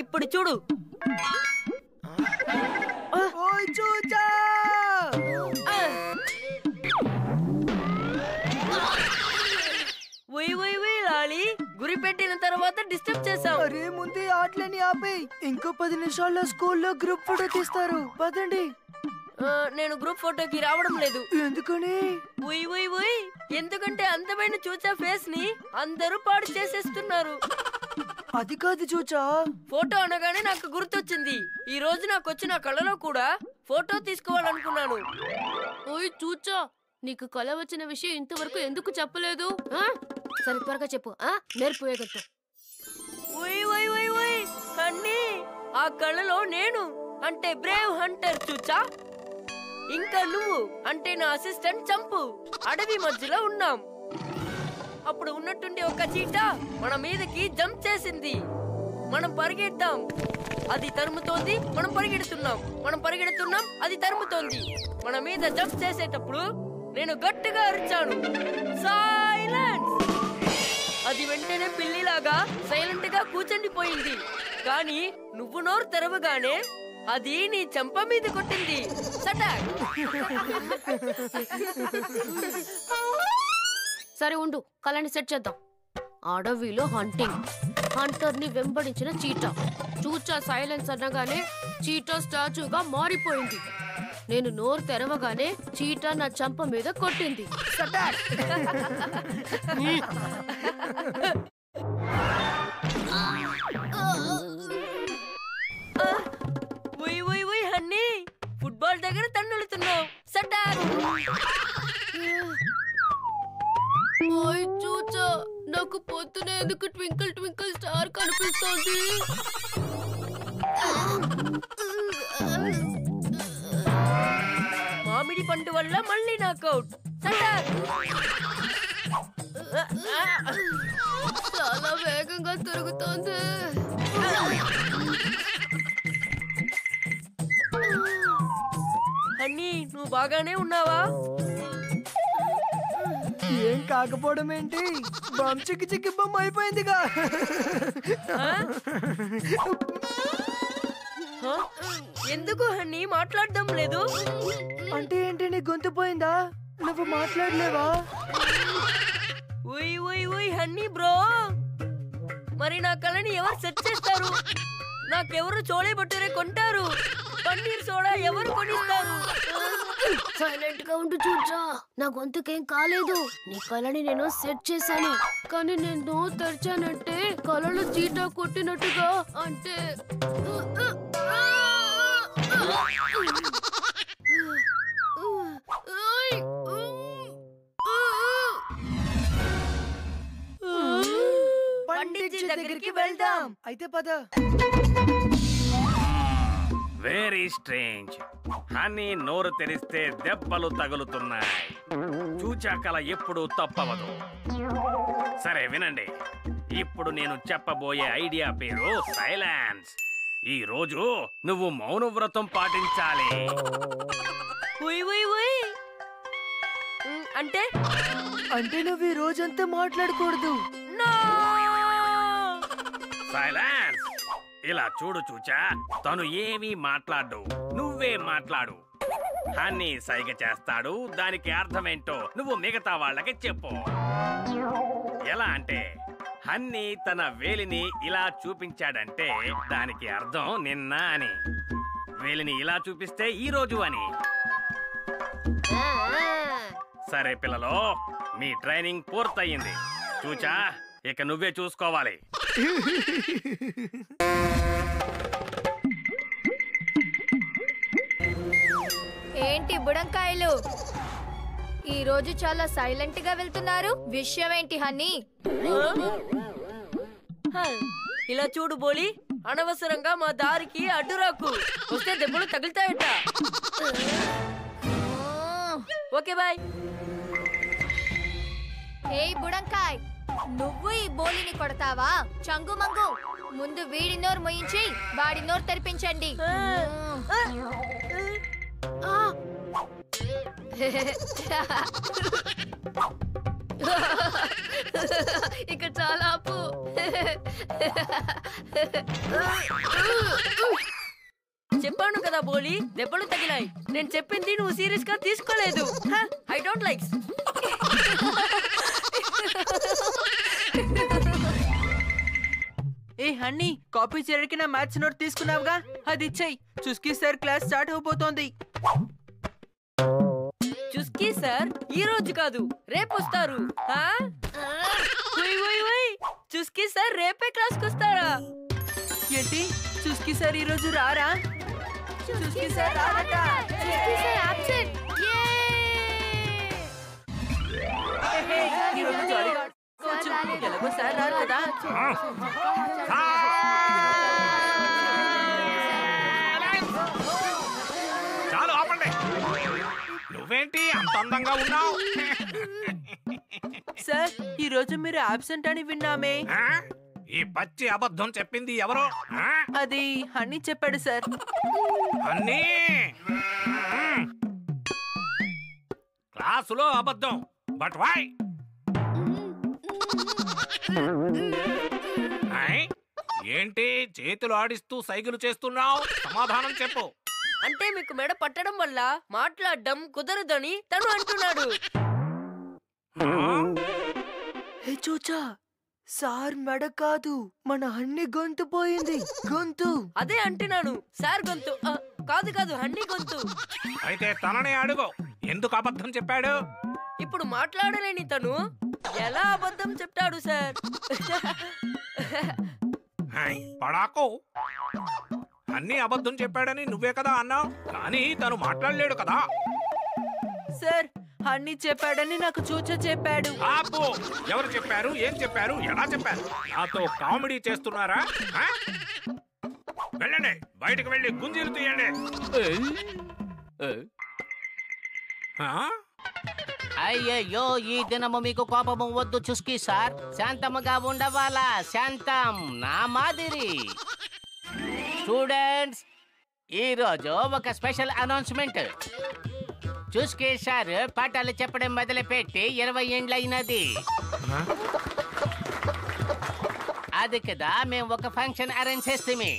ఇప్పుడు చూడు. లాలి, గురి పెట్టిన తర్వాత డిస్టర్బ్ చేసాం. అరే ముందే ఆటలని ఆపే, ఇంకో 10 నిమిషాల్లో స్కూల్లో గ్రూప్ ఫోటో తీస్తారు. పదండి. నేను గ్రూప్ ఫోటోకి రావడం లేదు. ఎందుకని? ఎందుకంటే అందమైన చూచా ఫేస్ ని అందరూ పాడు చేసేస్తున్నారు. అది కాదు చూచా, ఫోటో అనగానే నాకు గుర్తొచ్చింది. ఈ రోజు నాకు వచ్చిన కళలో కూడా ఫోటో తీసుకోవాలనుకున్నాను. ఓయ్ చూచా, నీకు కళ వచ్చిన విషయం ఇంతవరకు ఎందుకు చెప్పలేదు? సరే త్వరగా చెప్పు. నేర్పుయేగట్టు. అన్నీ ఆ కళలో నేను అంటే బ్రేవ్ హంటర్ చూచా, ఇంకా నువ్వు అంటే నా అసిస్టెంట్ చంపు అడవి మధ్యలో ఉన్నాం. అప్పుడు ఉన్నట్టుండి ఒక చీటా మన మీదకి జంప్ చేసింది. మనం పరిగెడతాం, అది తరుముతోంది. మనం పరిగెడుతున్నాం, అది తరుముతోంది. మన మీద జంప్ చేసేటప్పుడు నేను గట్టిగా అరిచాను, సైలెన్స్. అది వెంటనే పిల్లిలాగా సైలెంట్ గా కూర్చుండిపోయింది. కానీ నువ్వు నోరు తెరవగానే అది నీ చెంప మీద కొట్టింది. సరే ఉండు, కళని సెట్ చేద్దాం. అడవిలో హంటర్ ని వెంబడించిన చీటా. చూచా సైలెన్స్ అనగానే చీటా స్టాచ్యూగా మారిపోయింది. నేను నోరు తెరవగానే చీటా నా చంప మీద కొట్టింది. హన్నీ, ఫుట్బాల్ దగ్గర తన్నులుతున్నావు. చూచా, నాకు పొద్దునే ఎందుకు ట్వింకిల్ ట్వింకిల్ స్టార్ కనిపిస్తోంది? మామిడి పండు వల్ల మళ్ళీ నాకౌట్. చాలా వేగంగా తిరుగుతోంది. హన్నీ, నువ్వు బాగానే ఉన్నావా? ఏం కాకపోవడం ఏంటి, బమ్ చిక్కి చిక్కి బొమ్మ అయిపోయిందిగా. ఎందుకు హన్నీ మాట్లాడడం లేదు? అంటే ఏంటి, నీ గొంతు పోయిందా? నువ్వు మాట్లాడలేవా? హన్నీ బ్రో, మరి నా కళని ఎవరు సెట్ చేస్తారు? నాకెవరు చోళే బట్టురే కొంటారు? పన్నీర్ సోడా ఎవరు కొనిస్తారు? సైలెంట్ గా ఉండు చూచా, నా గొంతుకేం కాలేదు. నీ కళని నేను సెట్ చేశాను. కానీ నేను తెరిచానంటే కళలో చీటా కొట్టినట్టుగా, అంటే పండిట్ దగ్గరికి వెళ్దాం. అయితే పద. Very strange. హనీ నోరు తెరిస్తే దెబ్బలు తగులుతున్నాయి. చూచా కళ ఎప్పుడు తప్పవదు. సరే వినండి, ఇప్పుడు నేను చెప్పబోయే ఐడియా పేరు సైలెన్స్. ఈ రోజు నువ్వు మౌన వ్రతం పాటించాలి. అంటే అంటే నువ్వు ఈ రోజంతా మాట్లాడకూడదు. సైలెన్స్. ఇలా చూడు చూచా, తను ఏమీ మాట్లాడు, నువ్వే మాట్లాడు. హన్నీ సైగ చేస్తాడు, దానికి అర్థమేంటో నువ్వు మిగతా వాళ్ళకి చెప్పు. ఎలా అంటే, హన్నీ తన వేలిని ఇలా చూపించాడంటే దానికి అర్థం నిన్న అని. వేలిని ఇలా చూపిస్తే ఈ రోజు అని. సరే పిల్లలు, మీ ట్రైనింగ్ పూర్తయింది. చూచా, ఇక నువ్వే చూసుకోవాలి. ఏంటి బుడంకాయలు, ఈ రోజు చాలా సైలెంట్ గా వెళ్తున్నారు? విషయం ఏంటి హన్నీ? ఇలా చూడు బోలి, అనవసరంగా మా దారికి అడ్డురాకు, వస్తే దెబ్బలు తగులుతాయట. Okay bye. ఏయ్ బుడంకాయ్, నువ్వు ఈ బోలిని కొడతావా? చంగు మంగు, ముందు వీడి నోరు మొయించి వాడి నోరు తెరిపించండి. ఇక చాలా ఆపు. చెప్పాను కదా బోలి, దెబ్బలు తగిలాయి. నేను చెప్పింది నువ్వు సీరియస్ గా తీసుకోలేదు. I don't like. ఏ హన్నీ, కాపీ చేయడానికి నా మ్యాథ్స్ నోట్ తీసుకున్నావుగా, అది ఇచ్చేయి. చుస్కీ సార్ క్లాస్ స్టార్ట్ అవబోతోంది. చుస్కీ సార్ ఈ రోజు కాదు, రేపు వస్తారు. చుస్కీ సార్ రేపే క్లాస్ కి వస్తారా? ఏంటి, చుస్కీ సార్ ఈ రోజు రారా? చుస్కీ సార్ రారట. ఈ రోజు జాలీగా ఆడుకోవచ్చు. ఎలాగో సార్ రారు కదా. చాలు ఆపండి. నువ్వేంటి అంత అందంగా ఉన్నావు? సార్ ఈ రోజు మీరు అబ్సెంట్ అని విన్నామే. ఈ పచ్చి అబద్ధం చెప్పింది ఎవరో? అది హన్నీ చెప్పాడు సార్. అన్నీ క్లాసులో అబద్ధం. But why? ఏంటి చేతులు ఆడిస్తూ సైకిల్ చేస్తున్నావు? సమాధానం చెప్పు. అంటే మీకు మెడ పట్టడం వల్ల మాట్లాడడం కుదరదని తను అంటున్నాడు. హే చూచా, సార్ మెడ కాదు, మన హన్నీ గొంతు పోయింది. గొంతు అదే అంటున్నాను. సార్ గొంతు కాదు కాదు, హన్నీ గొంతు. అయితే తననే అడుగు, ఎందుకు అబద్ధం చెప్పాడు? ఇప్పుడు మాట్లాడలేని తను ఎలా అబద్ధం చెప్తాడు సార్? పడాకో, అన్ని అబద్ధం చెప్పాడని నువ్వే కదా అన్నావు, కానీ తను మాట్లాడలేడు కదా. సార్ హన్నీ చెప్పాడని నాకు చూచా చెప్పాడు. ఆపు! ఎవరు చెప్పారు? ఏం చెప్పారు? ఎలా చెప్పారు? నాతో కామెడీ చేస్తున్నారా? వెళ్ళండి, బయటకు వెళ్ళి గుంజీలు తీయండి. అయ్యయ్యో, ఈ దినము మీకు కోపము వద్దు చుస్కీ సార్. శాంతముగా ఉండవాలా? శాంతం నా మాదిరి. స్టూడెంట్స్, ఈ రోజు ఒక స్పెషల్ అనౌన్స్మెంట్. చుస్కీ సార్ పాఠాలు చెప్పడం మొదలుపెట్టి 20 ఏండ్లైనది. అది కదా మేము ఒక ఫంక్షన్ అరేంజ్ చేస్తామి.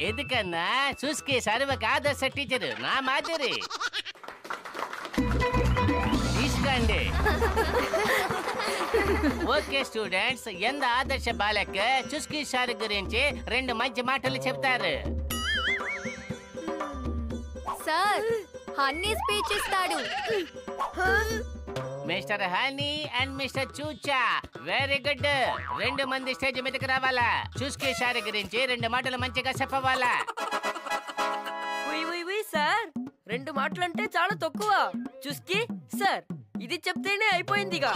ఎందుకన్నా చుస్కీ సార్ ఒక ఆదర్శ టీచర్ నా మాదిరి. తీసుకోండి. ఓకే స్టూడెంట్స్, ఎంత ఆదర్శ బాలక్ చుస్కీ సార్ గురించి 2 మంచి మాటలు చెప్తారు. సార్ హన్నీ స్పీచ్ ఇస్తాడు. మిస్టర్ హనీ అండ్ మిస్టర్ చూచా, వెరీ గుడ్. 2 మంది స్టేజ్ మీదకి రావాలా. చుస్కీ సార్ గురించి 2 మాటలు మంచిగా చెప్పవాలా. సార్ 2 మాటలంటే చాలా తక్కువ. చుస్కీ సార్ ఇది చెప్తేనే అయిపోయిందిగా.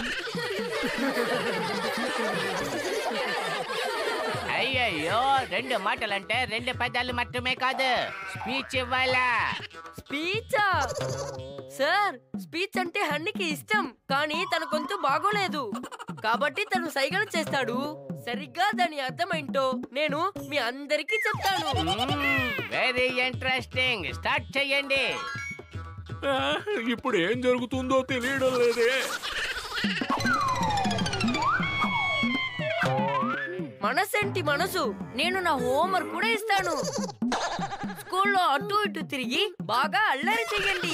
అయ్యయ్యో, 2 మాటలంటే 2 పదాలు మాత్రమే కాదు, స్పీచ్ ఇవ్వాలా. స్పీచా? సార్ స్పీచ్ అంటే హన్నీకి ఇష్టం, కానీ తన గొంతు బాగోలేదు కాబట్టి తను సైగలు చేస్తాడు. సరిగ్గా దాని అర్థమేంటో నేను మీ అందరికీ చెప్తాను. Very interesting. స్టార్ట్ చేయండి. ఇప్పుడు ఏం జరుగుతుందో తెలియడం లేదే. మనసేంటి మనసు, నేను నా హోంవర్క్ కూడా ఇస్తాను. స్కూల్లో అటు ఇటు తిరిగి బాగా అల్లరి చెయ్యండి.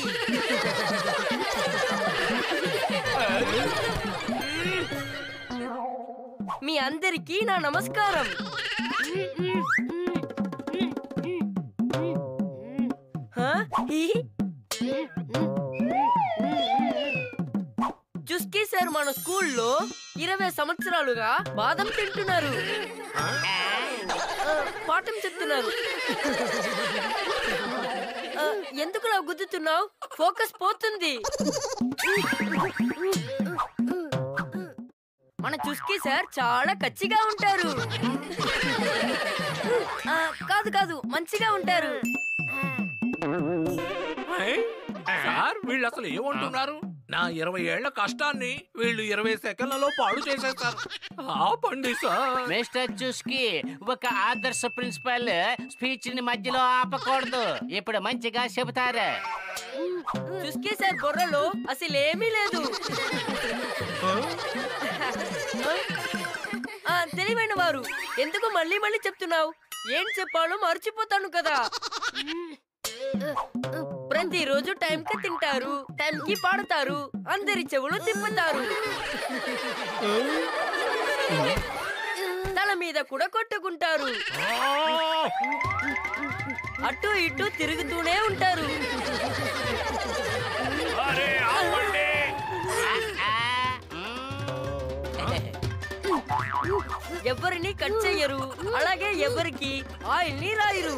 మీ అందరికీ నా నమస్కారం. చుస్కీ సార్ మన స్కూల్లో 20 సంవత్సరాలుగా బాదం తింటున్నారు, పాఠం చెప్తున్నారు. ఎందుకు నా గుద్దుతున్నావు? ఫోకస్ పోతుంది. మన చుస్కీ సార్ చాలా కచ్చిగా ఉంటారు. కాదు కాదు, మంచిగా ఉంటారు. సార్ వీళ్ళు అసలు ఏమంటున్నారు? నా 20 ఏళ్ల కష్టాన్ని వీళ్ళు 20 సెకండ్లలో పాడు చేసేస్తారు. ఆపండి సార్. మిస్టర్ చూస్కి, ఒక ఆదర్శ ప్రిన్సిపల్ స్పీచ్ ని మధ్యలో ఆపకూడదు. ఇప్పుడు మంచిగా చెబుతారు. చుస్కీ సార్ బుర్రలో అసలేమీ లేదు. తెలివైన వారు, ఎందుకు మళ్ళీ మళ్ళీ చెప్తున్నావు? ఏం చెప్పాలో మర్చిపోతాను కదా. ప్రతిరోజు టైంకి తింటారు, టైంకి పాడతారు, అందరి చెవులు తిప్పుతారు, తల మీద కూడా కొట్టుకుంటారు, అటు ఇటు తిరుగుతూనే ఉంటారు. ఎవరిని కట్ చెయ్యరు, అలాగే ఎవరికి ఆయిల్ ని రాయరు.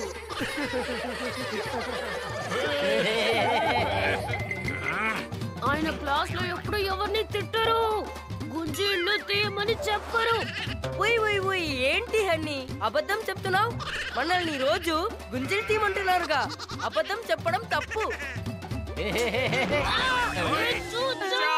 ఆయన క్లాస్ లో ఎప్పుడు ఎవరిని తిట్టరు, గుంజీళ్ళు తీయమని చెప్పరు. ఏంటి హన్ని అబద్ధం చెప్తున్నావు? మనల్ని రోజు గుంజీలు తీయమంటున్నారుగా. అబద్ధం చెప్పడం తప్పు. చూచా